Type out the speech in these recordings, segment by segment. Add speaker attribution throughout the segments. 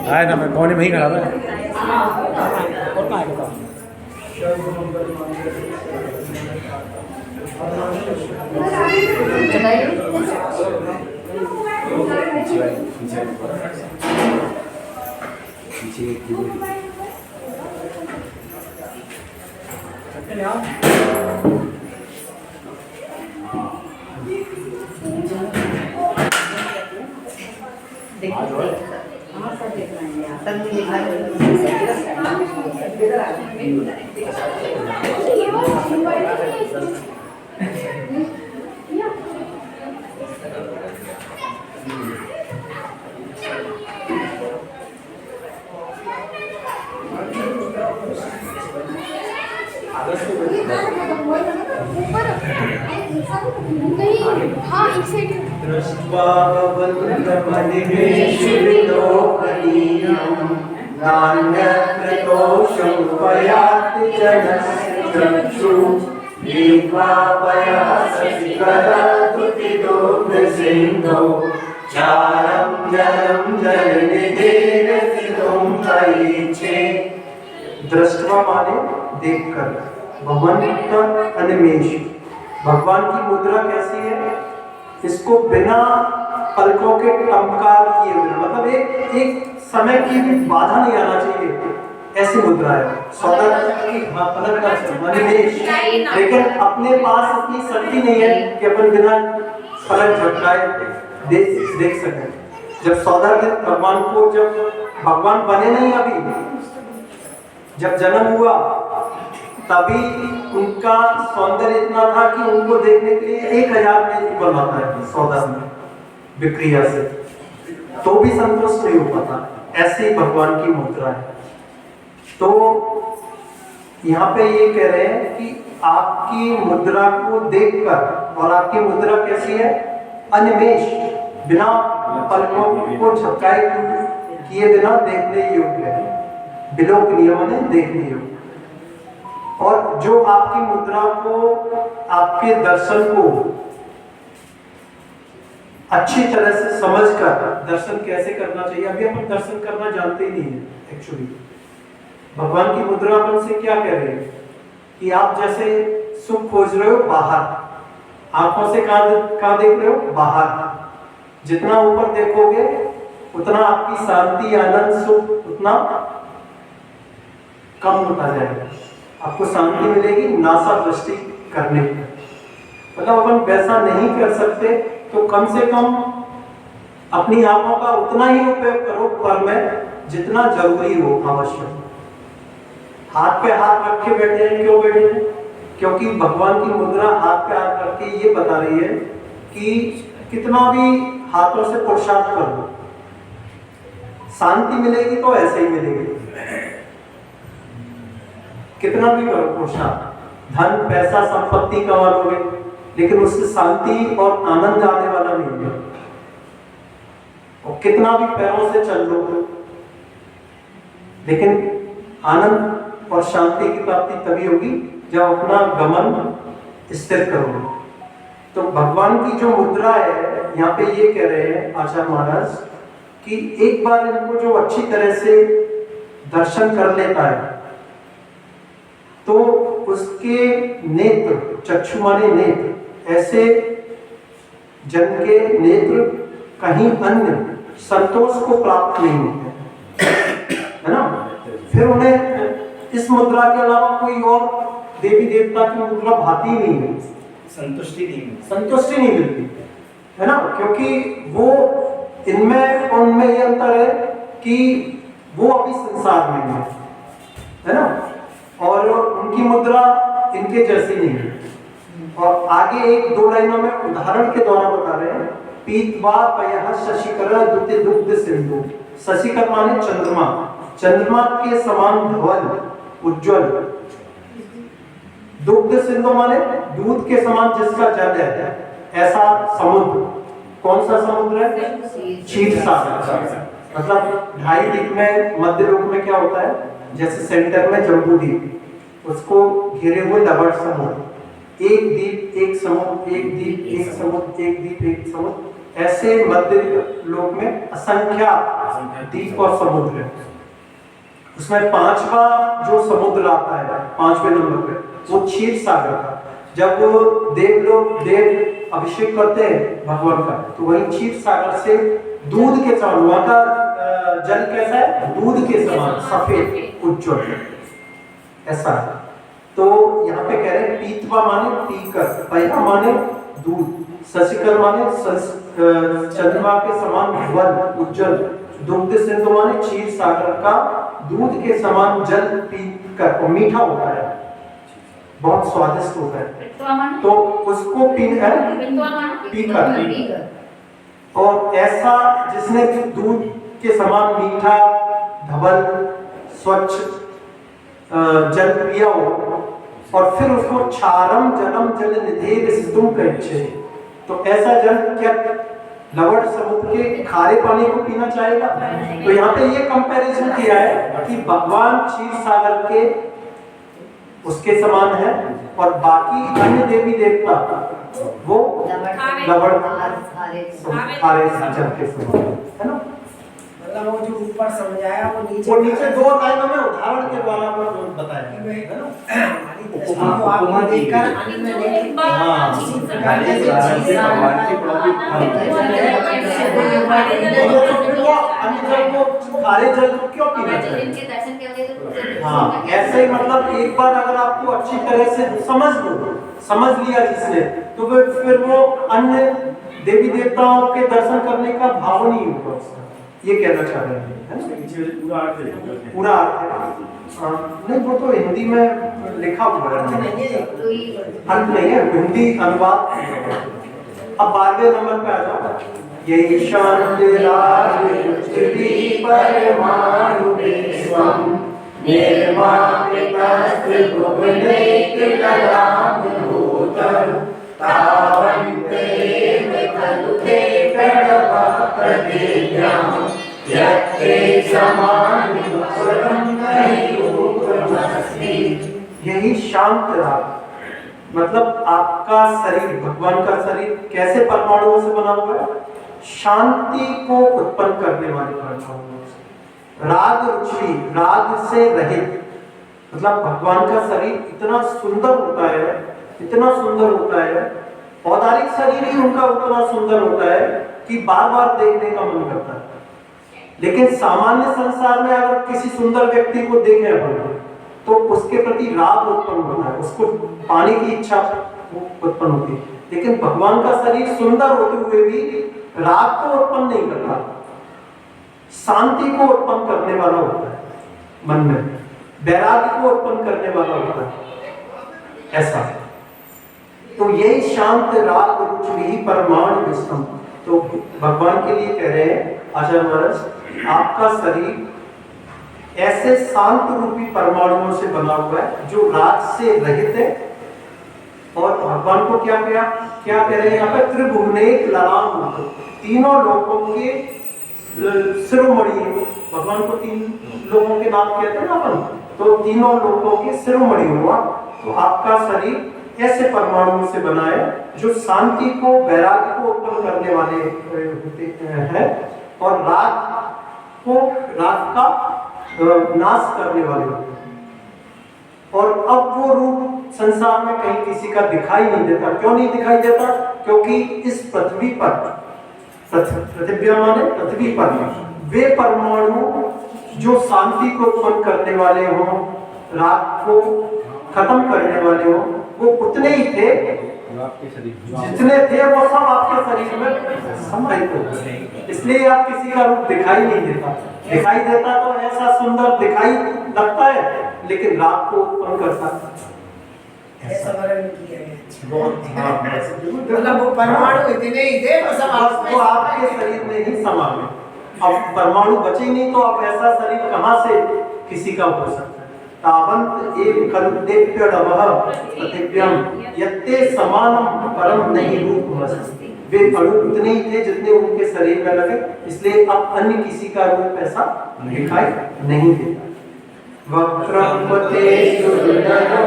Speaker 1: आए ना, मैं कोने में ही खड़ा था।
Speaker 2: दृष्टवा माने देखकर, भगवंत अनिमेष। भगवान की मुद्रा कैसी है? इसको बिना पलकों के टमकार किए बिना, मतलब एक समय की भी बाधा नहीं आना चाहिए, ऐसी मुद्रा है। सौदा की पलक का अनिमेष, लेकिन अपने पास इतनी शक्ति नहीं है कि अपन बिना पलक झपकाए देख सकें। जब सौदागर भगवान को, जब भगवान बने नहीं अभी, जब जन्म हुआ तभी उनका सौंदर्य इतना था कि उनको देखने के लिए 1000 नेत्र बनवाता है सौदा में विक्रिया से, तो भी संतुष्ट नहीं हो पाता। ऐसे भगवान की मुद्रा है। तो यहाँ पे ये कह रहे हैं कि आपकी मुद्रा को देखकर, और आपकी मुद्रा कैसी है? अनिमेष, बिना पलकों को झपकाए किए बिना देखने योग्य है। विलोकनीय माने देखने योग्य। और जो आपकी मुद्रा को, आपके दर्शन को अच्छी तरह से समझकर दर्शन कैसे करना चाहिए, अभी अपन दर्शन करना जानते ही नहीं है एक्चुअली। भगवान की मुद्रा अपन से क्या कह रहे हैं कि आप जैसे सुख खोज रहे हो बाहर, आंखों से कहां देख रहे हो? बाहर। जितना ऊपर देखोगे उतना आपकी शांति, आनंद, सुख उतना कम होता जाएगा। आपको शांति मिलेगी नासा दृष्टि करने की, मतलब अपन वैसा नहीं कर सकते तो कम से कम अपनी आंखों का उतना ही उपयोग करो पर में जितना जरूरी हो, आवश्यक। हाथ पे हाथ रख के बैठे हैं, क्यों बैठे हैं? क्योंकि भगवान की मुद्रा हाथ पे हाथ रख के ये बता रही है कि कितना भी हाथों से पुरुषार्थ कर लो, शांति मिलेगी तो ऐसे ही मिलेगी। कितना भी करो पुरुषार्थ, धन पैसा संपत्ति कमा लोगे, लेकिन उससे शांति और आनंद आने वाला नहीं है। और कितना भी पैरों से चल लो, लेकिन आनंद और शांति की प्राप्ति तभी होगी जब अपना गमन स्थिर करोगे। तो भगवान की जो मुद्रा है, यहाँ पे ये कह रहे हैं आचार्य महाराज कि एक बार इनको जो अच्छी तरह से दर्शन कर लेता है तो उसके नेत्र, चक्षु माने नेत्र, ऐसे जन के नेत्र कहीं अन्य संतोष को प्राप्त नहीं होते, है ना। फिर उन्हें इस मुद्रा के अलावा कोई और देवी देवता की मुद्रा भाती नहीं है, संतुष्टि नहीं मिलती, है ना। क्योंकि वो इनमें और उनमें ये अंतर है कि वो अभी संसार में है ना, और उनकी मुद्रा इनके जैसी नहीं है। और आगे एक दो लाइनों में उदाहरण के द्वारा बता रहे हैं। पीतवा पयः शशिकर दुति दुग्ध सिंधु। शशिकर माने चंद्रमा, चंद्रमा के समान धवल उज्जवल। दुग्ध सिंधु माने दूध के समान जिसका जल है, ऐसा समुद्र। कौन सा समुद्र है? क्षीर सागर, मतलब 2.5 दीप में मध्य लोक में क्या होता है, जैसे सेंटर में जम्बू द्वीप, उसको घिरे हुए लवण समुद्र, एक द्वीप एक समुद्र, एक द्वीप एक समुद्र, एक द्वीप एक समुद्र, ऐसे मध्य लोक में असंख्य द्वीप और समुद्र है। उसमें 5वां जो समुद्र आता है 5वें नंबर पे, वो क्षीर सागर का। जब देव अभिषेक करते हैं भगवान का, तो वही क्षीर सागर से दूध के समान, वहां का जल कैसा है, दूध के समान सफेद उज्ज्वल, ऐसा है। तो यहाँ पे कह रहे हैं पीतवा माने पीकर, पया माने दूध, शशिकर माने चंद्रमा के समान वन उज्जवल, दुग्ध सिंधु माने क्षीर सागर का दूध के समान जल पीकर, और मीठा होता है, बहुत स्वादिष्ट होता है, तो उसको पीकर। और ऐसा जिसने दूध के समान मीठा धवल स्वच्छ जल पिया हो, और फिर उसको क्षारम जलम जल निधेय सिद्धुम कहे, तो ऐसा जल क्या लवण समुद्र के खारे पानी को पीना चाहेगा? तो यहाँ पे ये कंपैरिजन किया है कि भगवान क्षीर सागर के उसके समान है, और बाकी अन्य देवी देवता वो लवण खारे जल के समान है ना।
Speaker 1: मतलब वो जो ऊपर समझाया वो नीचे
Speaker 2: 2 लाइनों में उदाहरण के द्वारा बताया है ना।
Speaker 1: उपमा देकर
Speaker 2: खारे जल को क्यों पीना चाहिए? हाँ, ऐसे ही मतलब एक बार अगर आपको अच्छी तरह से समझ लिया जिसने, तो फिर वो अन्य देवी देवताओं के दर्शन करने का भाव नहीं होगा उसका, ये कहना चाह रहे हैं, है ना? पूरा अर्थ है। नहीं, वो तो हिंदी में लिखा हुआ है, अर्थ नहीं है, हिंदी अनुवाद। अब 12वें नंबर पे आ जाओ। यही शांति परमाणु विश्वम निर्मापितस्त्र भुवनेकललाभूतं तावन्ते विकलुते प्रणवा प्रतिज्ञां यत्ते समानिपुरं नैरूपमस्ति। यही शांत राग, मतलब आपका शरीर, भगवान का शरीर कैसे परमाणुओं से बना हुआ है? शांति को उत्पन्न करने वाले परमाणुओं से, राग रुचि, राग से रहित, मतलब भगवान का शरीर इतना सुंदर होता है, इतना सुंदर होता है, औदारिक शरीर ही उनका उतना सुंदर होता है कि बार बार देखने का मन करता है। लेकिन सामान्य संसार में अगर किसी सुंदर व्यक्ति को देखें अपन, तो उसके प्रति राग उत्पन्न होता है, उसको पाने की इच्छा उत्पन्न होती है। लेकिन भगवान का शरीर सुंदर होते हुए भी राग को उत्पन्न नहीं करता, शांति को उत्पन्न करने वाला होता है, मन में वैराग्य को उत्पन्न करने वाला होता है, ऐसा। तो यही शांत राग रुचि परमाणु विश्वम। तो भगवान के लिए कह रहे हैं आचार्य महाराज, आपका शरीर ऐसे शांत रूपी परमाणुओं से बना हुआ है जो राग से रहित है। और भगवान को क्या कह रहे हैं यहाँ पे? त्रिभुवनेक ललाम, तीनों लोगों के शिरोमणि। भगवान को 3 लोगों के नाम कहते हैं ना अपन, तो तीनों लोगों के शिरोमणि हुआ। तो आपका शरीर ऐसे परमाणुओं से बना है जो शांति को, वैराग्य को उत्पन्न करने वाले होते हैं, और राग का नाश करने वाले होते हैं। और अब वो रूप संसार में कहीं किसी का दिखाई नहीं देता। क्यों नहीं दिखाई देता? क्योंकि इस पृथ्वी पर, पृथ्वी माने पृथ्वी पर, वे परमाणु जो शांति को उत्पन्न करने वाले हों, राग को खत्म करने वाले हों, वो उतने ही थे जितने थे, वो सब आपके शरीर में समाहित हो गए। इसलिए आप किसी का रूप दिखाई नहीं देता। दिखाई देता तो ऐसा सुंदर दिखाई लगता है, लेकिन राग को उत्पन्न करता
Speaker 1: ऐसा वर्णन किया गया। मतलब वो परमाणु इतने ही थे,
Speaker 2: वो आपके शरीर में ही समा गए। अब परमाणु बचे नहीं, तो अब ऐसा शरीर कहाँ से किसी का हो सकता है? तावंत एक कल्पेप्यडवः पृथिव्यां यत्ते समानं परम नहीं रूपमस्ति। वे अणु उतने ही थे जितने उनके शरीर में लगे, इसलिए अब अन्य किसी का रूप ऐसा दिखाई नहीं देता। वक्रमते सुंदरोरगनेत्रहारी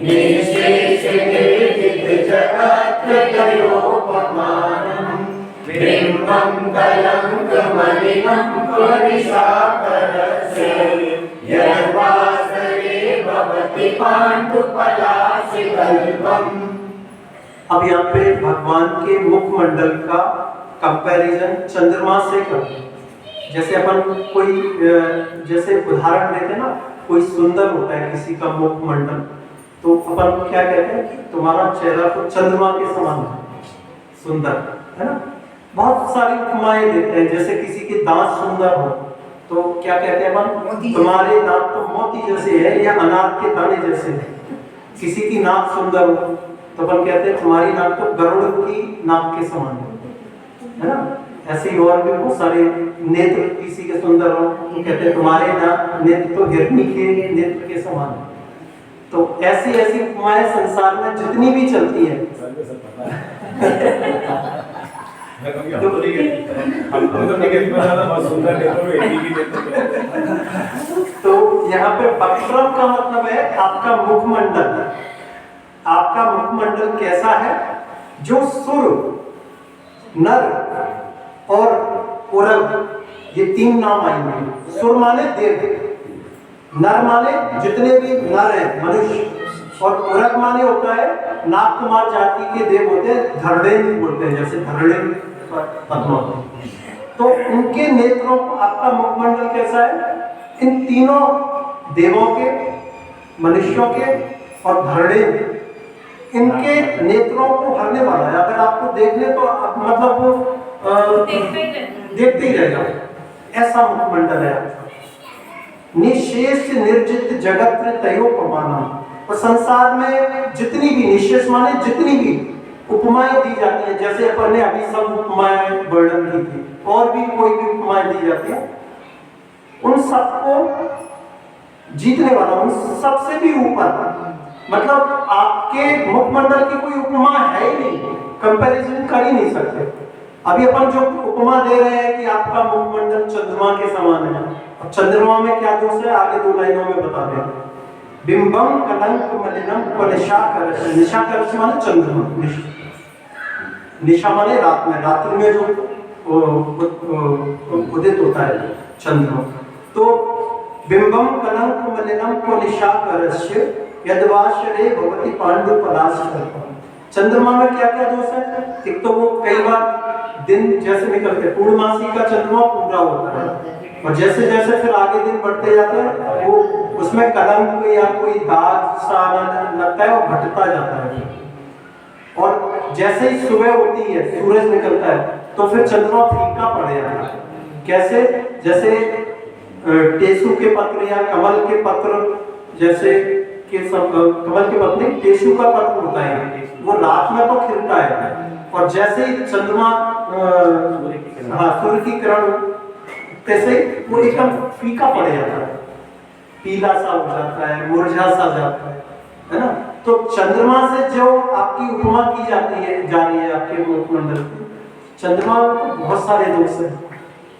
Speaker 2: निशेष निर्जित जगत्त्रयोपमानम् बिम्बं कलङ्कमलिनं परिशाकरस्य यद्वासरे भवति पाण्डुपलाशिकल्पम्। अब यहाँ पे भगवान के मुखमंडल का कंपैरिजन चंद्रमा से करते हैं। जैसे अपन कोई जैसे उदाहरण देते हैं ना, कोई सुंदर होता है किसी का मुखमंडल, तो अपन क्या कहते हैं कि तुम्हारा चेहरा तो चंद्रमा के समान है, सुंदर है ना। बहुत सारी उपमाएं देते हैं, जैसे किसी के दांत सुंदर हो तो क्या कहते हैं अपन, तुम्हारे दांत तो मोती जैसे है या अनार के दाने जैसे है। किसी की नाक सुंदर हो तो अपन कहते हैं तुम्हारी नाक तो गरुड़ की नाक के समान है ना। ऐसे ही और भी बहुत सारे नेत्र किसी के सुंदर हो तो कहते हैं तुम्हारे नेत्र तो हिरनी के नेत्र के समान है। तो ऐसी ऐसी उपमाएं संसार में जितनी भी चलती है तो यहाँ पे वक्रम का मतलब है आपका मुखमंडल। आपका मुखमंडल कैसा है, जो सुर, नर और उरग, ये तीन नाम आएंगे। सुर माने देव, नर माने जितने भी नर हैं मनुष्य, और उरग माने होता है नाग कुमार जाति के देव होते हैं, धरड़ेन्द्र बोलते हैं, जैसे धरड़ेन्द्र पद्मा। तो उनके नेत्रों को, आपका मुखमंडल कैसा है, इन तीनों देवों के, मनुष्यों के और धरड़ेन्द्र, इनके नेत्रों को हरने वाला है। अगर आपको देखने तो मतलब वो देखते ही रहेगा, ऐसा मुखमंडल है आपका। निशेष निर्जित जगत तयोपमानम्, और संसार में जितनी भी, निशेष माने जितनी भी उपमाएं दी जाती हैं, जैसे अपन ने अभी सब उपमाएं वर्णन की थी, और भी कोई भी उपमाएं दी जाती हैं, उन सबको जीतने वाला, उन सबसे भी ऊपर, मतलब आपके मुखमंडल की कोई उपमा है ही नहीं, कंपैरिजन कर ही नहीं सकते। अभी अपन जो उपमा दे रहे हैं कि आपका मुखमंडल चंद्रमा के समान है, अब चंद्रमा में क्या दोष है, आगे 2 लाइनों में बता दें। बिंबम कलंक मलिनम निशाकरश, निशाकरश माने चंद्रमा, निशा माने रात में, रात्रि में जो उदित होता है चंद्रमा। तो बिंबम कलंक मलिनम निशाकरश यद्वासरे भवति पाण्डुपलाशिकल्पम्। चंद्रमा में क्या क्या दोष है, एक तो वो कई बार दिन जैसे निकलते, पूर्णमासी का चंद्रमा पूरा होता है, और जैसे जैसे फिर आगे दिन बढ़ते जाते हैं, वो उसमें कलंक या कोई दाग सा लगता है, वो घटता जाता है। और जैसे ही सुबह होती है, सूरज निकलता है, तो फिर चंद्रमा फीका पड़ जाता है। कैसे, जैसे टेसु के पत्र या कमल के पत्र, जैसे कि सब कमल के पत्ते, टेसु का पत्र होता है, वो रात में तो खिलता है, और जैसे ही चंद्रमा सूर्य की किरण तैसे वो एकदम फीका पड़ जाता है, पीला सा हो जाता है, मुरझा सा जाता है ना। तो चंद्रमा से जो आपकी उपमा की जाती है, जा रही है आपके मुखमंडल की, चंद्रमा में तो बहुत सारे दोष हैं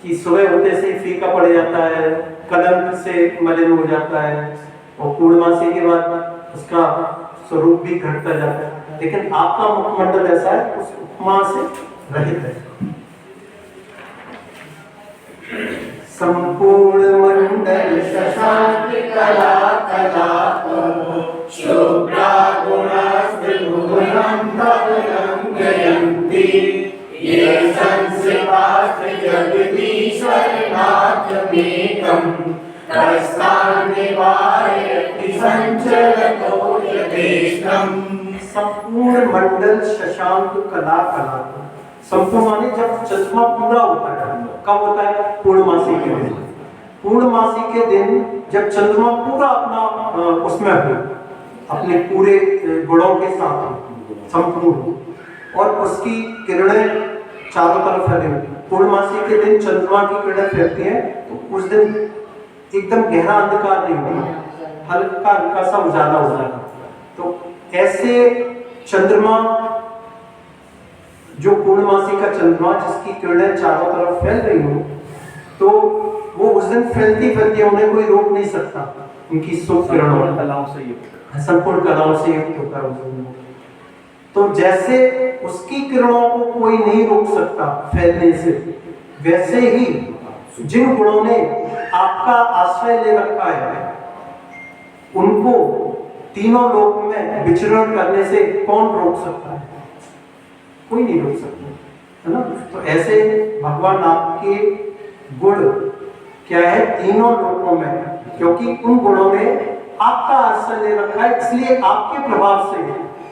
Speaker 2: कि सुबह होते से फीका पड़ जाता है, कलंक से मलिन हो जाता है, और पूर्णमासी के बाद उसका स्वरूप भी घटता जाता है। लेकिन आपका मुखमंडल ऐसा है, उस उपमा से रहित है। संपूर्ण मंडल शशांक कला कलापो शुभ्रा गुणास्त्रिभुवनं भवनं गयन्ति ये संसिपास्त्र जगदीश्वरनाथमेकं कस्तान्निवारयति संचलतो यथेष्टम्। संपूर्ण मंडल शशांक कला कलापो, संपूर्ण माने जब चंद्रमा पूरा होता है, कब होता है, पूर्णमासी के दिन। पूर्णमासी के दिन जब चंद्रमा पूरा अपना उसमें हो, अपने पूरे गुणों के साथ संपूर्ण, और उसकी किरणें चारों तरफ फैली, पूर्णमासी के दिन चंद्रमा की किरणें फैलती हैं, तो उस दिन एकदम गहरा अंधकार नहीं होगा, हल्का हल्का सा उजाला हो जाएगा। तो ऐसे चंद्रमा, जो पूर्णमासी का चंद्रमा जिसकी किरणें चारों तरफ फैल रही हो, तो वो उस दिन फैलती फैलती उन्हें कोई रोक नहीं सकता। उनकी सुख किरणों
Speaker 3: कलाओं से युक्त,
Speaker 2: संपूर्ण कलाओं से युक्त होता है उस दिन। तो जैसे उसकी किरणों को कोई नहीं रोक सकता फैलने से, वैसे ही जिन गुणों ने आपका आश्रय ले रखा है उनको तीनों लोक में विचरण करने से कौन रोक सकता है? कोई नहीं रोक सकता, है ना। तो ऐसे भगवान आपके गुण क्या है तीनों लोकों में, क्योंकि उन गुणों ने आपका आश्रय ले रखा है, इसलिए आपके प्रभाव से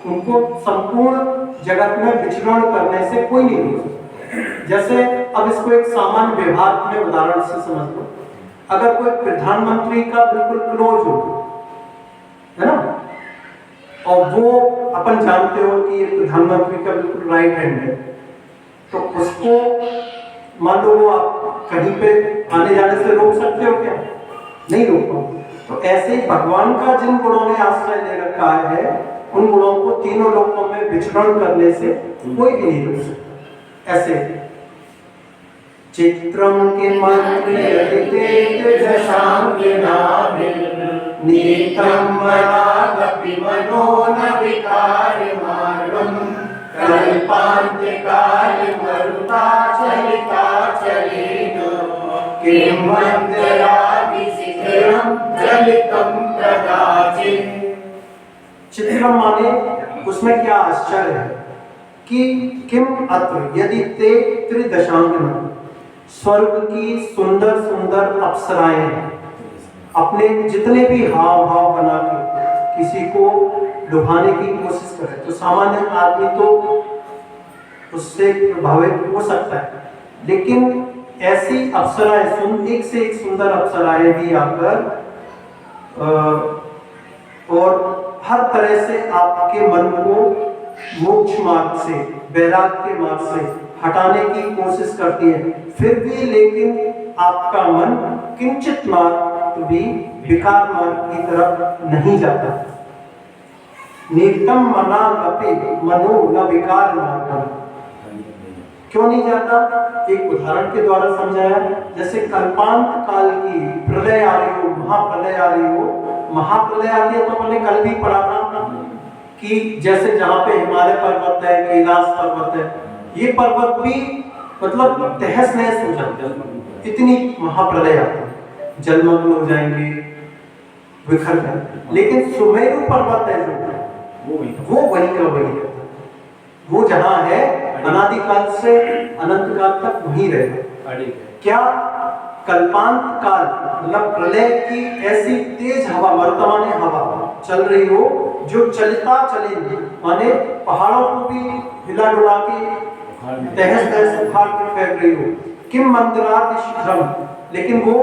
Speaker 2: उनको संपूर्ण जगत में विचरण करने से कोई नहीं रोक सकता। जैसे अब इसको एक सामान्य व्यवहार में उदाहरण से समझ लो। अगर कोई प्रधानमंत्री का बिल्कुल क्लोज हो, है ना, और वो अपन जानते हो कि ये प्रधानमंत्री का बिल्कुल राइट हैंड है, तो उसको मान लो वो आप कहीं पे आने जाने से रोक सकते हो क्या? नहीं रोक पाओगे। तो ऐसे ही भगवान का जिन गुणों ने आश्रय ले रखा है उन गुणों को तीनों लोकों में विचरण करने से कोई भी नहीं रोक सकता। ऐसे चित्रम के नीतम मनागपि मनो न विकार्यमाणं कल्पान्त्यकाल मरुता चलिता चलेन किं मन्दराभिषिखरं चलितं कदाचित्। चित्रम माने उसमें क्या आश्चर्य है कि किम अत्र यदि ते त्रिदशांगना, स्वर्ग की सुंदर सुंदर अप्सराएं अपने जितने भी हाव भाव बना के किसी को लुभाने की कोशिश करे, तो सामान्य आदमी तो उससे प्रभावित हो सकता है, लेकिन ऐसी अप्सराएं एक से एक सुंदर अप्सराएं भी आकर और हर तरह से आपके मन को मोक्ष मार्ग से, वैराग्य के मार्ग से हटाने की कोशिश करती है, फिर भी लेकिन आपका मन किंचित मार्ग भी विकार मार्ग की तरफ नहीं जाता। नीतम मना गपि मनो न विकार मार्गम, क्यों नहीं जाता? एक उदाहरण के द्वारा समझाया। जैसे कल्पांत काल की प्रलय आ रही हो, महाप्रलय आ रही हो, महाप्रलय आती है तो हमने कल भी पढ़ा था कि जैसे जहाँ पे हिमालय पर्वत है, कैलाश पर्वत है, ये पर्वत भी मतलब तहस नहस हो जाते हैं, इतनी महाप्रलय आती है, जलमग्न हो जाएंगे, विखर जाएंगे। लेकिन सुमेरु पर्वत है जो वो वही का वही है, वो जहाँ है अनादिकाल से अनंत काल तक वहीं रहेगा। क्या कल्पांत काल मतलब प्रलय की ऐसी तेज हवा, वर्तमान हवा चल रही हो जो चलता चलेगी, माने पहाड़ों को भी हिला डुला के तहस तहस उखाड़ के फेंक रही हो। किम मंदिरात शीघ्रम, लेकिन वो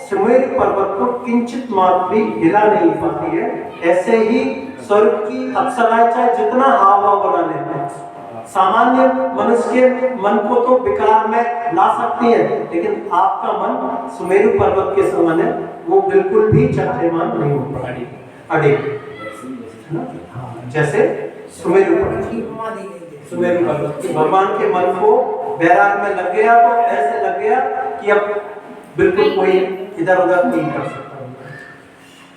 Speaker 2: सुमेरु पर्वत को किंचित मात्र भी हिला नहीं पाती है। ऐसे ही स्वर्ग की अप्सराएं चाहे जितना हाव भाव बना लेते हैं, सामान्य मनुष्य के मन को तो विकार में ला सकती है, लेकिन आपका मन सुमेरु पर्वत के समान है, वो बिल्कुल भी चक्रमान नहीं होता, अड़िग, जैसे सुमेरु पर्वत भगवान के मन को बैराग में लग गया तो ऐसे लग गया कि अब बिल्कुल कोई इधर उधर नहीं कर सकता।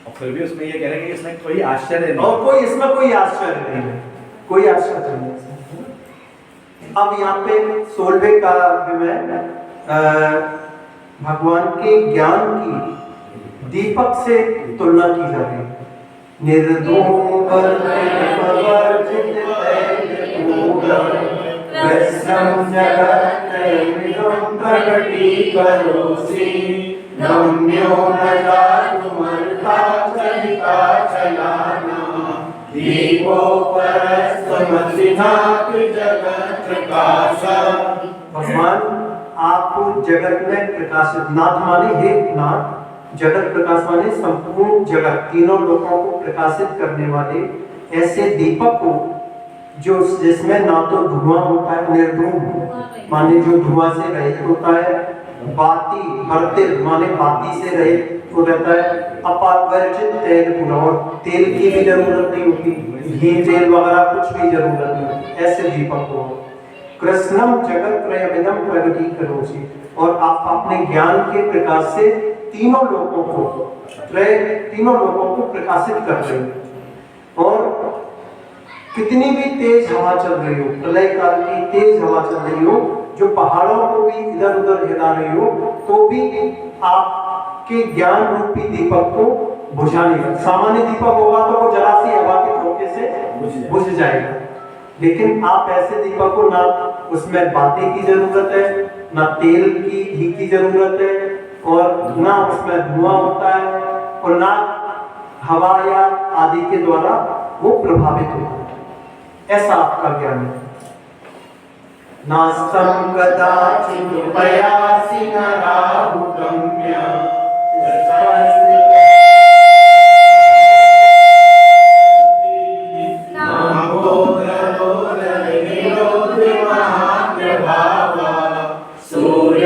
Speaker 3: और फिर भी उसमें ये कह रहे हैं कि इसमें कोई आश्चर्य नहीं,
Speaker 2: और कोई इसमें कोई आश्चर्य नहीं है, कोई आश्चर्य नहीं है। अब यहाँ पे 16वें काव्य में भगवान के ज्ञान की दीपक से तुलना की जा रही है। निर्धूम
Speaker 4: नम्यो न जातुमर्था चलिता चलाना दीपोपरस्तमसिनाथ जगत प्रकाशा।
Speaker 2: भगवान आप जगत में प्रकाशित, नाथ माने हे नाथ, जगत प्रकाश माने संपूर्ण जगत, तीनों लोगों को प्रकाशित करने वाले ऐसे दीपक को जो जिसमें ना तो धुआं होता है, निर्धूम माने जो धुआं से रहित होता है, बाती बर्तिर माने बाती से रहित हो रहता है, अपवर्जित तेल पूरा, और तेल की भी जरूरत नहीं होती, घी तेल वगैरह कुछ भी जरूरत नहीं, ऐसे दीपक हो। कृष्णम जगत त्रयमिदं प्रगति करोसि, और आप अपने ज्ञान के प्रकाश से तीनों लोगों को प्रकाशित कर रहे हो। और कितनी भी तेज हवा चल रही हो, प्रलय काल की तेज हवा चल रही हो, जो पहाड़ों को भी इधर उधर हिला रही हो, तो भी आपके ज्ञान रूपी दीपक को बुझा नहीं सकता। सामान्य दीपक होगा तो वो जरा सी हवा के झोंके से बुझ जाएगा, लेकिन आप ऐसे दीपक को, ना उसमें बाती की जरूरत है, ना तेल की घी की जरूरत है, और ना उसमें धुआं होता है, और ना हवा या आदि के द्वारा वो प्रभावित होता है। ऐसा आपका ज्ञान है। नास्तं कदाचित्
Speaker 4: प्रयासि नराहुगम्य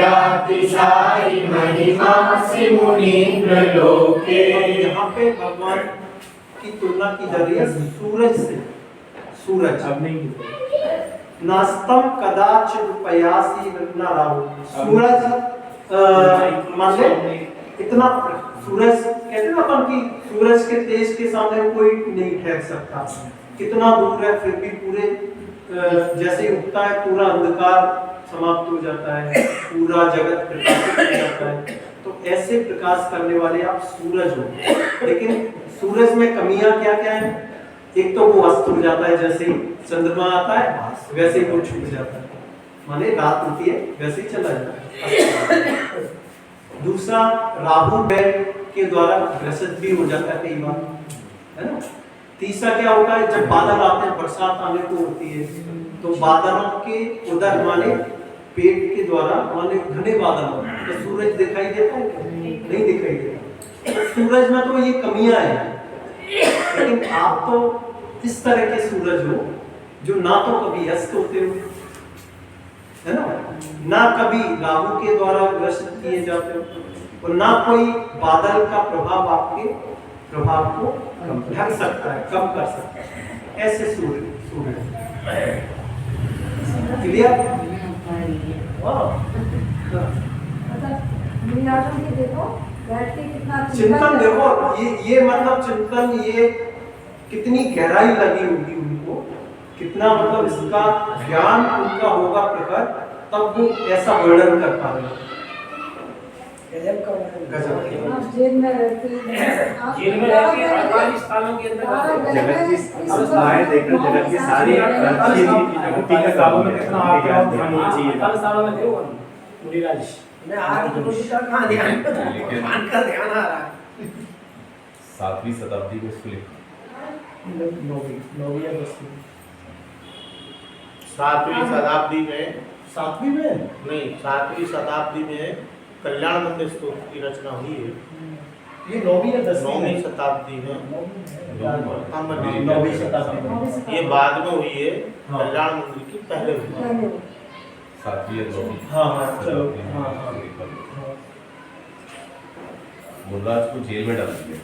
Speaker 4: सूर्यातिशायी महिमा से मुनीन्द्र लोके।
Speaker 2: यहाँ पे भगवान की तुलना की जा रही है सूरज से। सूरज
Speaker 3: अब नहीं
Speaker 2: नास्तम कदाचित् पयासी न राहु। सूरज मान ले इतना, सूरज कहते हैं अपन कि सूरज के तेज के सामने कोई नहीं ठहर सकता, कितना दूर है फिर भी पूरे जैसे ही उगता है पूरा अंधकार समाप्त हो जाता है, पूरा जगत प्रकाशित हो जाता है। तो ऐसे प्रकाश करने वाले आप सूरज हो। लेकिन सूरज में कमियां क्या क्या है? एक तो वो अस्त हो जाता है, जैसे ही चंद्रमा आता है वैसे ही वो छूट जाता है, माने रात होती है वैसे ही चला जाता है। दूसरा, राहु बैठ के द्वारा ग्रसित भी हो जाता है कई बार, है ना। तीसरा क्या होता है, जब बादल आते हैं, बरसात आने को होती है, तो बादलों के उधर माने पेट के द्वारा माने घने बादल होते हैं, तो सूरज दिखाई देता है क्या? नहीं दिखाई देता। तो सूरज में तो ये कमियां हैं, लेकिन आप तो इस तरह के सूरज हो जो ना तो कभी अस्त होते हो, है ना कभी राहु के द्वारा ग्रसित किए जाते हो, और ना कोई बादल का प्रभाव आपके प्रभाव को ढक सकता है, कम कर सकता है। ऐसे सूरज क्लियर? चिंतन देखो, ये मतलब चिंतन, ये कितनी गहराई लगी होगी उनको, कितना मतलब इसका ज्ञान उनका होगा प्रकट, तब वो ऐसा वर्णन कर पा रहे।
Speaker 5: जेल में रहती है
Speaker 3: 48 सालों के अंदर जगत की अवस्थाएं देखकर जगत की सारी का कामों में कितना आपका ध्यान होना चाहिए। 48 सालों में थे वो मुनिराज।
Speaker 1: मैं आज तो कहाँ ध्यान भगवान का ध्यान आ रहा है।
Speaker 6: 7वीं शताब्दी में इसको लिखा,
Speaker 3: 9वीं या 10वीं
Speaker 4: 7वीं शताब्दी में,
Speaker 3: 7वीं में
Speaker 4: नहीं 7वीं शताब्दी में कल्याण मंदिर स्तोत्र की रचना हुई है।
Speaker 3: ये 9वीं या 10वीं
Speaker 4: 9वीं शताब्दी में,
Speaker 3: 9वीं शताब्दी में,
Speaker 4: ये बाद में हुई है। कल्याण मंदिर की पहले हुई है।
Speaker 6: 7वीं या 9वीं।
Speaker 3: हाँ चलो
Speaker 6: मुनराज को जेल में डाल दिया।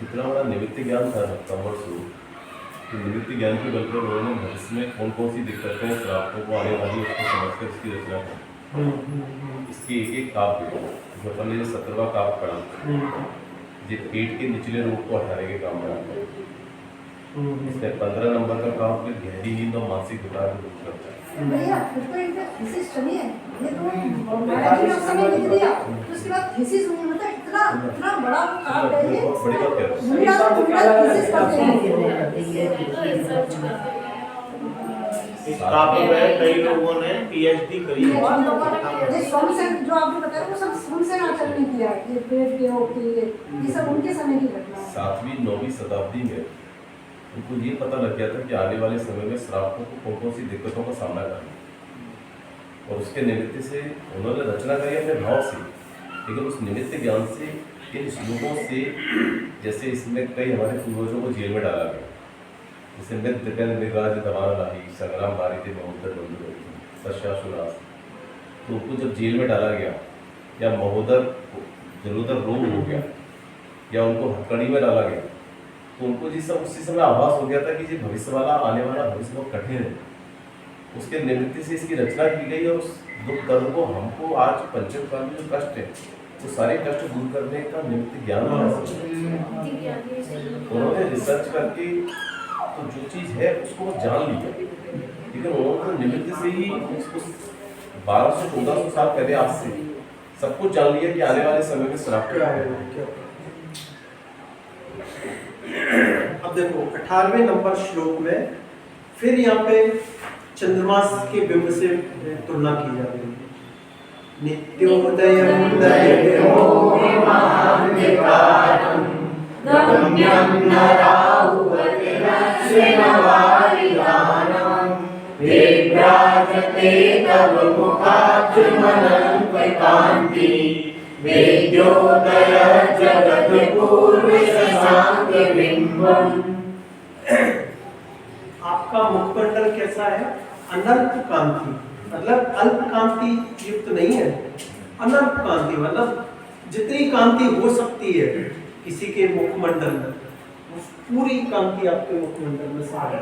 Speaker 6: इतना बड़ा निवृत्ति ज्ञान था कमर स्वरूप, निवृत्ति ज्ञान के बल पर उन्होंने भविष्य में कौन कौन सी दिक्कतें श्रापों को आने वाली उसको समझकर इसकी रचना की। इसकी एक एक काव्य जो अपन ने 17वां काव्य पढ़ा, जो पेट के निचले रोग को हटाने के काम बनाता है। इसमें 15 नंबर का काव्य गहरी नींद और मानसिक विकार को दूर करता है।
Speaker 5: भैया फिर तो इनका थीसिस चलिए, ये तो मैंने भी समय लिख दिया, तो उसके बाद थीसिस हुई, मतलब इतना बड़ा काम है ये।
Speaker 6: बड़ी बात क्या है?
Speaker 5: दुनिया तो पूरा थीसिस करते हैं।
Speaker 4: इस काव्य में कई लोगों ने पीएचडी करी है।
Speaker 5: ये सोमसेन जो आपने बताया वो सब सोमसेन आचार्य ने किया है, ये पेट के रोग के ये सब उनके समय की घटना है।
Speaker 6: 7वीं 9वीं शताब्दी में उनको ये पता लग गया था कि आने वाले समय में श्रापों को कौन कौन सी दिक्कतों का सामना करना, और उसके निमित्त से उन्होंने रचना करी अपने भाव से, लेकिन उस निमित्त ज्ञान से इन श्लोकों से, जैसे इसमें कई हमारे पूर्वजों को जेल में डाला गया, जैसे मृगराज दवान लाही संग्राम बारी थे महोदर बंधु सश्यासुरास, तो उनको जब जेल में डाला गया या महोदर जरूरत रोग हो गया या उनको हथकड़ी में डाला गया, तो उनको जी सब उसी समय आभास हो गया था कि जी भविष्य वाला आने वाला भविष्य बहुत कठिन है। उसके निमित्त से इसकी रचना की गई और उस दुख दर्द को हमको आज पंचम काल में जो कष्ट है वो सारे कष्ट दूर करने का निमित्त ज्ञान है। उन्होंने रिसर्च करके तो जो चीज़ है उसको वो जान लिया, लेकिन उन्होंने निमित्त से ही उसको 1200-1400 साल पहले आज से सब कुछ जान लिया कि आने वाले समय में श्राप क्या है।
Speaker 2: अब देखो 18वें नंबर श्लोक में फिर यहाँ पे चंद्रमा के बिंब से तुलना की जा रही है। नित्योदयं दयितोऽभिमान्यकारं गम्यं न राहुवतिरश्विनवारिदानं विभ्राजते तव मुखाद्रिमनन्विकान्ति वेद्योदय जगत्पूर्वशशाङ्कबिम्बम्। आपका मुखमंडल कैसा है? अनंत कांति, मतलब अल्प कांति युक्त नहीं है, अनंत कांति मतलब जितनी कांति हो सकती है किसी के मुखमंडल में, पूरी कांति आपके मुखमंडल में सारी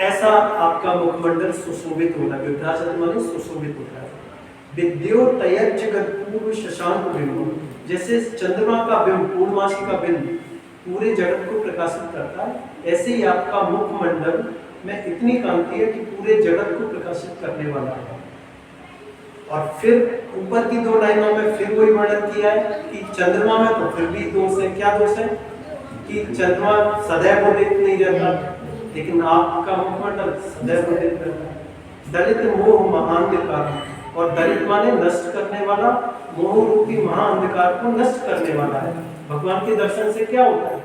Speaker 2: ऐसा आपका मुखमंडल सुशोभित होना। विभ्राजत माने सुशोभित होता है। विद्योतय जगत पूर्व शशांक बिंब, जैसे चंद्रमा का बिंब पूर्णमासी का बिंब पूरे जगत को प्रकाशित करता है, ऐसे ही आपका मुखमंडल में इतनी कांति है कि पूरे जगत को प्रकाशित करने वाला है। और फिर ऊपर की 2 लाइनों में फिर वही वर्णन किया है कि चंद्रमा में तो फिर भी दोष है। क्या दोष है? कि चंद्रमा सदैव उदित नहीं रहता, लेकिन आपका मुखमंडल सदैव उदित रहता है। दलित मोह महाअंधकार, और दलित माने नष्ट करने वाला, मोह रूपी महाअंधकार को नष्ट करने वाला है। भगवान के दर्शन से क्या होता है?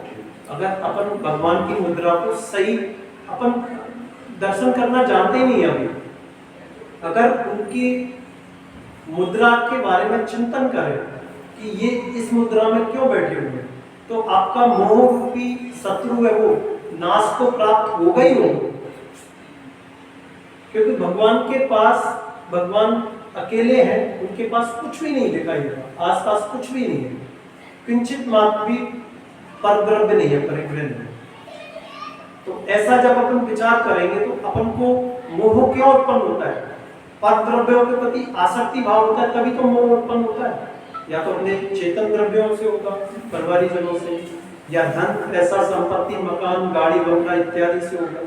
Speaker 2: अगर अपन भगवान की मुद्रा को सही अपन दर्शन करना जानते ही नहीं अभी, अगर उनकी मुद्रा के बारे में चिंतन करें कि ये इस मुद्रा में क्यों बैठे हुए हैं, तो आपका मोह रूपी शत्रु है वो नाश को प्राप्त होगा ही होगा। क्योंकि भगवान के पास, भगवान अकेले हैं, उनके पास कुछ भी नहीं दिखाई देगा, आसपास कुछ भी नहीं है, किंचित मात्र भी परद्रव्य नहीं है परिग्रह में। तो ऐसा जब अपन विचार करेंगे तो अपन को मोह क्यों उत्पन्न होता है? परद्रव्यों के प्रति आसक्ति भाव होता है, तभी तो मोह उत्पन्न होता है। या तो अपने चेतन द्रव्यों से होगा, परिवारी जनों से, या धन, पैसा, संपत्ति, मकान, गाड़ी, बंगला इत्यादि से होगा,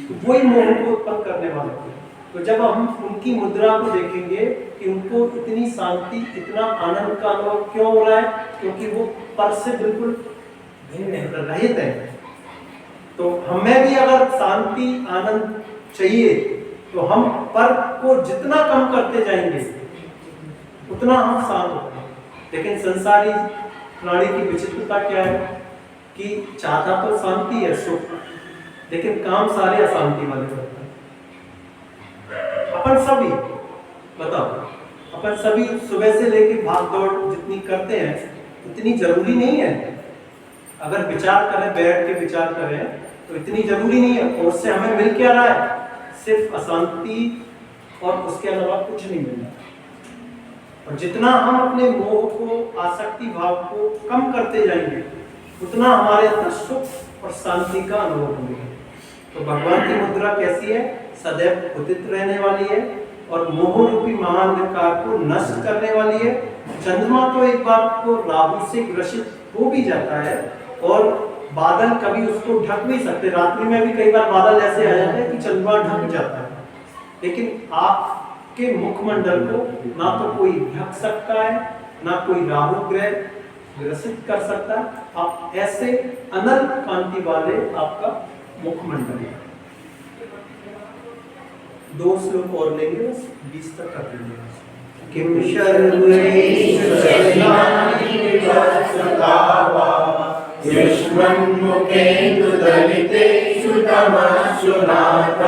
Speaker 2: तो वही मोह को उत्पन्न करने वाले हैं। तो जब हम उनकी मुद्रा को देखेंगे कि उनको इतनी शांति, इतना आनंद का अनुभव क्यों हो रहा है, क्योंकि वो पर से बिल्कुल रहित है। तो हमें भी अगर शांति आनंद चाहिए तो हम पर को जितना कम करते जाएंगे उतना हम शांत होते हैं। लेकिन संसारी प्राणी की विचित्रता क्या है कि चाहता तो शांति है, सुख, लेकिन काम सारे अशांति वाले करते हैं। अपन सभी बताओ, अपन सभी सुबह से लेके भाग दौड़ जितनी करते हैं उतनी जरूरी नहीं है। अगर विचार करें, बैठ के विचार करें तो इतनी जरूरी नहीं है। और उससे हमें मिल क्या रहा है? सिर्फ अशांति, और उसके अलावा कुछ नहीं मिल रहा। और जितना हम अपने मोह को, आसक्ति भाव को कम करते जाएंगे उतना हमारे अंदर सुख और शांति का अनुभव होगा। तो भगवान की मुद्रा कैसी है? सदैव उदित रहने वाली है और मोह रूपी महाअंधकार को नष्ट करने वाली है। चंद्रमा तो एक बार को राहु से ग्रसित हो भी जाता है और बादल कभी उसको ढक भी सकते, रात्रि में भी कई बार बादल ऐसे आ जाते हैं कि चंद्रमा ढक जाता है, लेकिन आपके मुखमंडल को ना तो कोई ढक सकता है, ना कोई राहु ग्रह ग्रसित कर सकता है। आप ऐसे अनंत कांति वाले आपका मुखमंडल है। 2 श्लोक और लेंगे, बस 20 तक कर देंगे। किम
Speaker 4: युष्मन्मुखेन्दुदलितेषु तमश्रुनाथ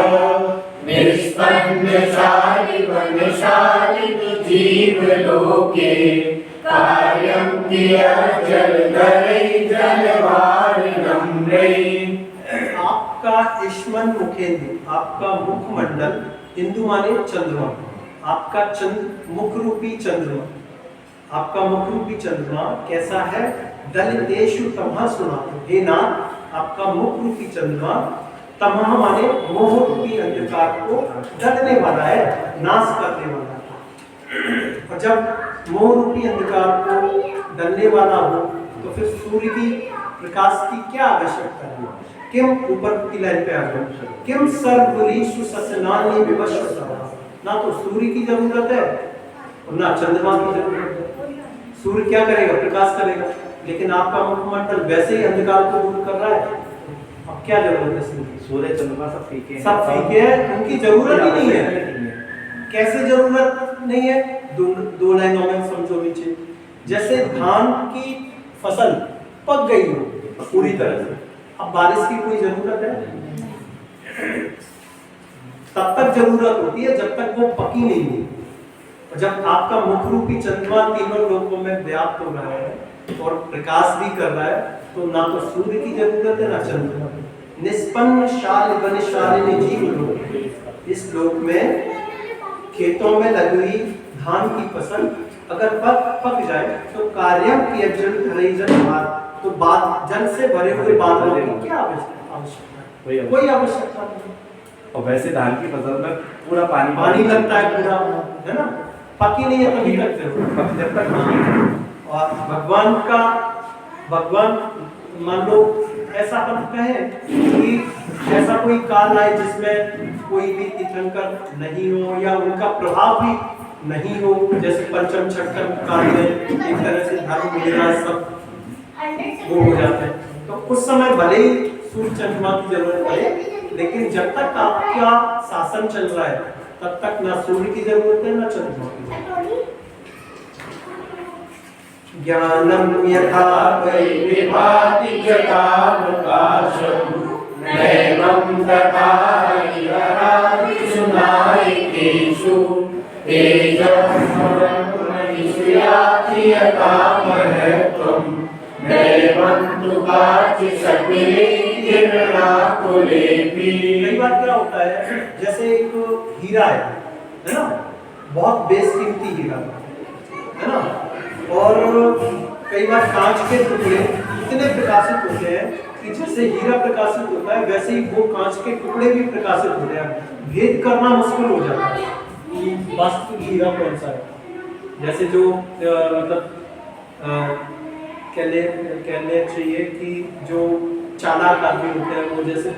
Speaker 4: निष्पन्नशालिवनशालिनि जीवलोके कार्यं कियज्जलधरै जलवारिणम्रै।
Speaker 2: आपका युष्मन् मुखेन्दु, आपका मुखमंडल, इंदु माने चंद्रमा, आपका मुख रूपी चंद्रमा, आपका मुख रूपी चंद्रमा कैसा है? दलितेषु तमः सुनातु। हे नाथ, आपका मुख रूपी चंद्रमा तमः माने मोह रूपी अंधकार को दलने वाला है, नाश करने वाला है। और जब मोह रूपी अंधकार को दलने वाला हो तो फिर सूर्य की प्रकाश की क्या आवश्यकता है? किम, ऊपर की लाइन पे आ जाओ, किम सर्वरीषु ससनानि विवशतः। ना तो सूर्य की जरूरत है और ना चंद्रमा की जरूरत है। सूर्य क्या करेगा? प्रकाश करेगा, लेकिन आपका मुखमंडल वैसे ही अंधकार को दूर कर रहा है। अब क्या जरूरत है सूर्य की?
Speaker 3: सूर्य चंद्रमा सब फीके हैं,
Speaker 2: सब फीके हैं, उनकी जरूरत ही नहीं है। कैसे जरूरत नहीं है? दो लाइनों में समझो नीचे। जैसे धान की फसल पक गई हो पूरी तरह से, अब बारिश की कोई जरूरत है? तब तक जरूरत होती है जब तक वो पकी नहीं हुई। और जब आपका मुख रूपी चंद्रमा तीनों लोकों में व्याप्त हो रहा है और प्रकाश भी कर रहा है, तो ना तो सूर्य की जरूरत है ना चंद्रमा। निष्पन्न शाल वनशालिनी जीव लोक, इस लोक में खेतों में लगी हुई धान की फसल अगर पक जाए तो कार्यम की तो बाद जल से भरे हुए बादलों की क्या आवश्यकता है? कोई आवश्यकता नहीं।
Speaker 3: और वैसे धान की फसल में पूरा
Speaker 2: पानी लगता है पूरा, है ना? पकी नहीं है तभी लगते हो, जब तक। और भगवान मान लो ऐसा अपन कहें कि ऐसा कोई काल आए जिसमें कोई भी तीर्थंकर नहीं हो या उनका प्रभाव भी नहीं हो, जैसे पंचम छठम काल में एक तरह से धर्म मेरा सब वो हो जाते हैं, तो उस समय भले ही सूर्य चंद्रमा की जरूरत पड़े, लेकिन जब तक आपका शासन चल रहा है तब तक ना सूर्य की जरूरत है ना चंद्रमा की। ज्ञानम यथा
Speaker 4: विभाति जटावकाशम नैवं तथा सुनायिकेषु तेजस्मरणमहिष्यातियतामहत्वं नैवं तु काचिसकिले किरणाकुलेऽपि।
Speaker 2: कई बार क्या होता है, जैसे एक हीरा है ना, बहुत बेशकीमती हीरा है ना, और कई बार कांच के टुकड़े इतने प्रकाशित होते हैं कि जैसे हीरा प्रकाशित होता है वैसे ही वो कांच के टुकड़े भी प्रकाशित होते हैं। भेद करना मुश्किल हो जाता है कि वास्तविक हीरा कौन सा है। जैसे जो मतलब कहने चाहिए कि जो चालाक आदमी होते हैं वो जैसे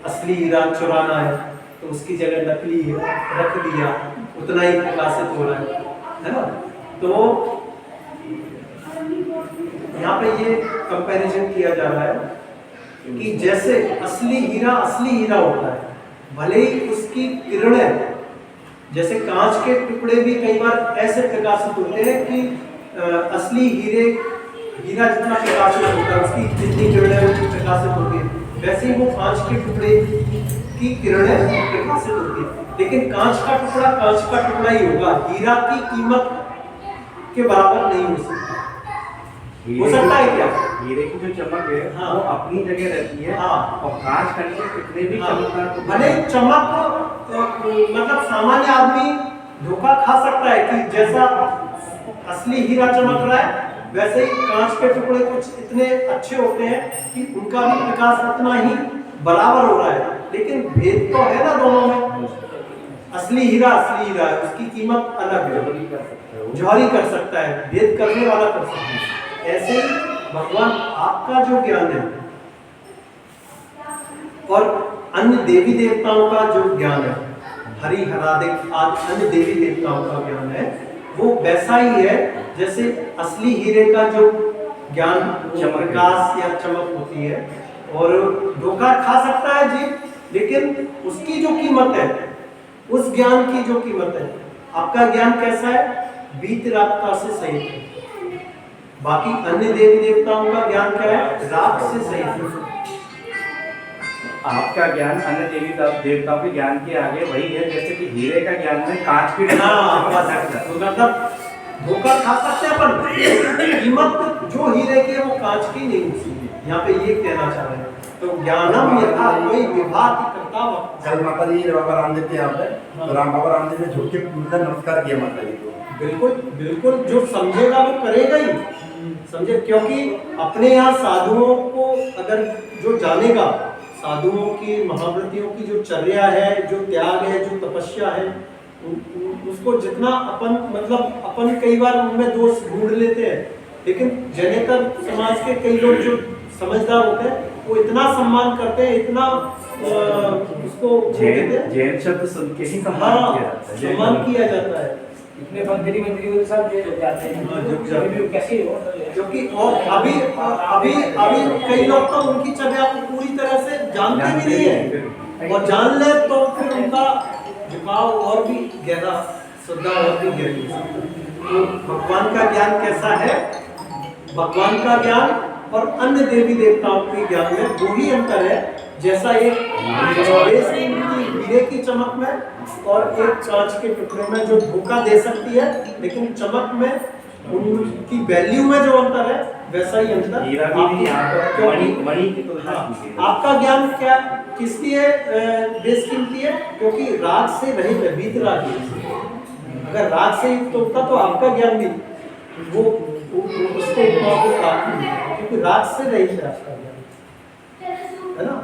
Speaker 2: असली हीरा चुराना है तो उसकी जगह नकली हीरा रख दिया, उतना ही प्रकाशित हो रहा है ना। तो यहाँ पे ये कंपैरिजन किया जा रहा है कि जैसे असली हीरा होता है, भले ही उसकी किरणें जैसे कांच के टुकड़े भी कई बार ऐसे प्रकाशित होते हैं कि असली हीरा जितना प्रकाशित होता है उसकी जितनी किरणें उसकी प्रकाशित होती है, वैसे ही वो कांच के टुकड़े की किरणें प्रकाशित होती है। लेकिन कांच का टुकड़ा ही होगा, हीरा की कीमत के बराबर नहीं हो सकता। हो सकता है क्या?
Speaker 3: हीरे की जो चमक है
Speaker 2: हाँ,
Speaker 3: वो अपनी जगह रहती है।
Speaker 2: हाँ,
Speaker 3: और कांच करने के कितने भी चमकदार
Speaker 2: भले चमक मतलब सामान्य आदमी धोखा खा सकता है कि जैसा असली हीरा चमक रहा है वैसे ही कांच के टुकड़े कुछ इतने अच्छे होते हैं कि उनका भी प्रकाश उतना ही बराबर हो रहा है, लेकिन भेद तो है ना दोनों में। असली हीरा है, उसकी कीमत अलग है, जौहरी कर सकता है, भेद करने वाला कर सकता है। ऐसे ही भगवान आपका जो ज्ञान है और अन्य देवी देवताओं का जो ज्ञान है, हरि हरादिक आदि अन्य देवी देवताओं का ज्ञान है, वो वैसा ही है जैसे असली हीरे का जो ज्ञान प्रकाश या चमक होती है। और धोखा खा सकता है जी, लेकिन उसकी जो कीमत है, उस ज्ञान की जो कीमत है, आपका ज्ञान कैसा है? वीतरागता से सहित है। बाकी अन्य देवी देवताओं का ज्ञान क्या है? राग से सहित है।
Speaker 3: आपका ज्ञान अन्य देवी देवताओं के ज्ञान के आगे वही है जैसे कि हीरे का ज्ञान में कांच की
Speaker 2: मतलब धोखा खा सकते हैं पर कीमत जो हीरे की है वो कांच की नहीं हो सकती। यहाँ पे ये कहना चाह रहे हैं। तो ज्ञानम यथा कोई विभाग की करता
Speaker 7: कल माता जी बाबा रामदेव के यहाँ पे बाबा रामदेव ने झुक के नमस्कार किया माता जी को।
Speaker 2: बिल्कुल जो समझेगा वो करेगा ही। समझे? क्योंकि अपने यहाँ साधुओं को अगर जो जानेगा, साधुओं की महाव्रतियों की जो चर्या है, जो त्याग है, जो तपस्या है, उसको जितना अपन मतलब अपन कई बार उनमें दोष ढूंढ लेते हैं, लेकिन जनेतर समाज के कई लोग जो समझदार होते हैं वो इतना सम्मान करते हैं, इतना उसको
Speaker 3: जैन शब्द सुन के ही
Speaker 2: सम्मान किया जाता है।
Speaker 3: इतने मंत्री के साथ जेल हो जाते हैं, कैसे हो?
Speaker 2: क्योंकि और अभी अभी अभी कई लोग तो उनकी चर्या को पूरी तरह से जानते भी नहीं है, और जान ले तो फिर उनका झुकाव और भी गहरा, श्रद्धा और भी गहरी। तो भगवान का ज्ञान कैसा है? भगवान का ज्ञान और अन्य देवी देवताओं के ज्ञान में वो ही अंतर है, जैसा एक हीरे की चमक में और एक कांच के टुकड़े में जो धोखा दे सकती है, लेकिन चमक में उनकी वैल्यू में जो अंतर है, वैसा ही अंतर आपका ज्ञान क्या किस लिए बेशकीमती है? क्योंकि राग से रहित है, वीतराग है। अगर राग से युक्त होता तो आपका ज्ञान भी वो उसको प्राप्त नहीं, क्योंकि राग से रहित है आपका ज्ञान, है ना?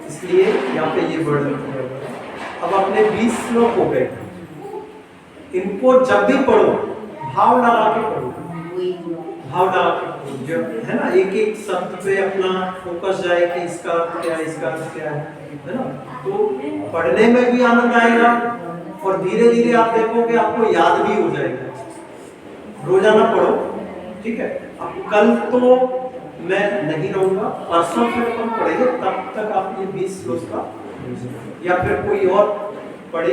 Speaker 2: इसलिए यहाँ पे ये वर्णन किया गया। अब अपने 20 श्लोक हो गए, इनको जब भी पढ़ो भाव लगा के पढ़ो, भाव लगा के पढ़ो, जो है ना, एक एक शब्द पे अपना फोकस जाए कि इसका क्या है, इसका क्या है ना? तो पढ़ने में भी आनंद आएगा और धीरे धीरे आप देखोगे आपको याद भी हो जाएगा। रोजाना पढ़ो, ठीक है? अब कल तो मैं नहीं रहूंगा, परसों फिर अपन पढ़ेंगे, तब तक आप ये 20 श्लोक का या फिर कोई और पढ़े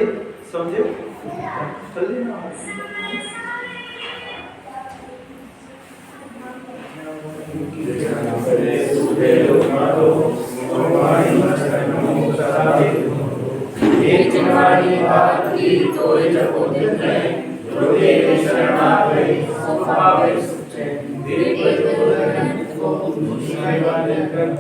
Speaker 2: समझे चल लेना।
Speaker 3: धर्म